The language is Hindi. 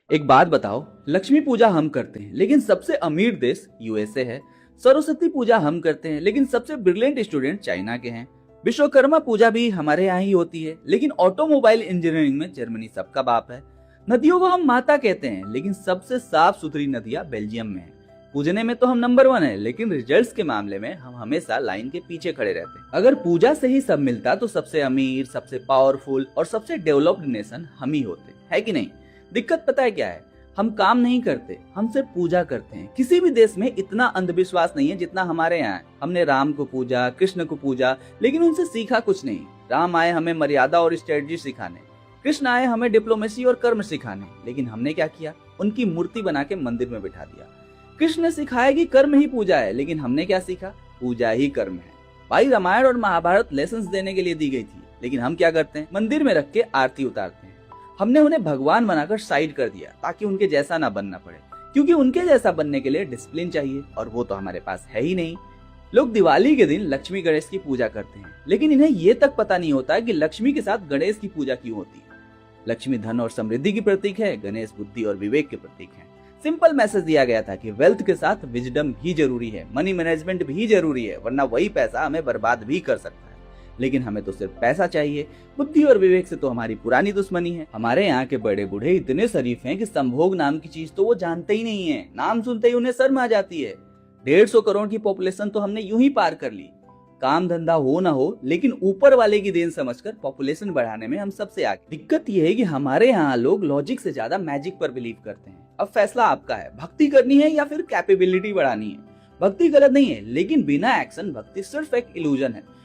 एक बात बताओ, लक्ष्मी पूजा हम करते हैं लेकिन सबसे अमीर देश यूएसए है। सरस्वती पूजा हम करते हैं लेकिन सबसे ब्रिलियंट स्टूडेंट चाइना के हैं। विश्वकर्मा पूजा भी हमारे यहाँ ही होती है लेकिन ऑटोमोबाइल इंजीनियरिंग में जर्मनी सबका बाप है। नदियों को हम माता कहते हैं लेकिन सबसे साफ सुथरी नदियां बेल्जियम में है। पूजने में तो हम नंबर 1 है लेकिन रिजल्ट्स के मामले में हम हमेशा लाइन के पीछे खड़े रहते हैं। अगर पूजा से ही सब मिलता तो सबसे अमीर, सबसे पावरफुल और सबसे डेवलप्ड नेशन हम ही होते, है कि नहीं? दिक्कत पता है क्या है? हम काम नहीं करते, हम सिर्फ पूजा करते हैं। किसी भी देश में इतना अंधविश्वास नहीं है जितना हमारे यहाँ है। हमने राम को पूजा, कृष्ण को पूजा, लेकिन उनसे सीखा कुछ नहीं। राम आए हमें मर्यादा और स्ट्रेटजी सिखाने, कृष्ण आए हमें डिप्लोमेसी और कर्म सिखाने, लेकिन हमने क्या किया? उनकी मूर्ति बना के मंदिर में बिठा दिया। कृष्ण ने सिखाया कि कर्म ही पूजा है, लेकिन हमने क्या सीखा? पूजा ही कर्म है। भाई, रामायण और महाभारत लेसन्स देने के लिए दी गई थी, लेकिन हम क्या करते हैं? मंदिर में रख के आरती उतारते हैं। हमने उन्हें भगवान बनाकर साइड कर दिया ताकि उनके जैसा ना बनना पड़े, क्योंकि उनके जैसा बनने के लिए डिसिप्लिन चाहिए और वो तो हमारे पास है ही नहीं। लोग दिवाली के दिन लक्ष्मी गणेश की पूजा करते हैं, लेकिन इन्हें ये तक पता नहीं होता कि लक्ष्मी के साथ गणेश की पूजा क्यों होती है। लक्ष्मी धन और समृद्धि की प्रतीक है, गणेश बुद्धि और विवेक के प्रतीक है। सिंपल मैसेज दिया गया था कि वेल्थ के साथ विजडम भी जरूरी है, मनी मैनेजमेंट भी जरूरी है, वरना वही पैसा हमें बर्बाद भी कर सकता है। लेकिन हमें तो सिर्फ पैसा चाहिए, बुद्धि और विवेक से तो हमारी पुरानी दुश्मनी है। हमारे यहाँ के बड़े बूढ़े इतने शरीफ हैं कि संभोग नाम की चीज तो वो जानते ही नहीं है। नाम सुनते ही उन्हें शर्म आ जाती है। 150 करोड़ की पॉपुलेशन तो हमने यूं ही पार कर ली। काम धंधा हो ना हो, लेकिन ऊपर वाले की देन समझकर पॉपुलेशन बढ़ाने में हम सबसे आगे। दिक्कत यह है कि हमारे यहाँ लोग लॉजिक से ज्यादा मैजिक पर बिलीव करते हैं। अब फैसला आपका है, भक्ति करनी है या फिर कैपेबिलिटी बढ़ानी है। भक्ति गलत नहीं है, लेकिन बिना एक्शन भक्ति सिर्फ एक इल्यूजन है।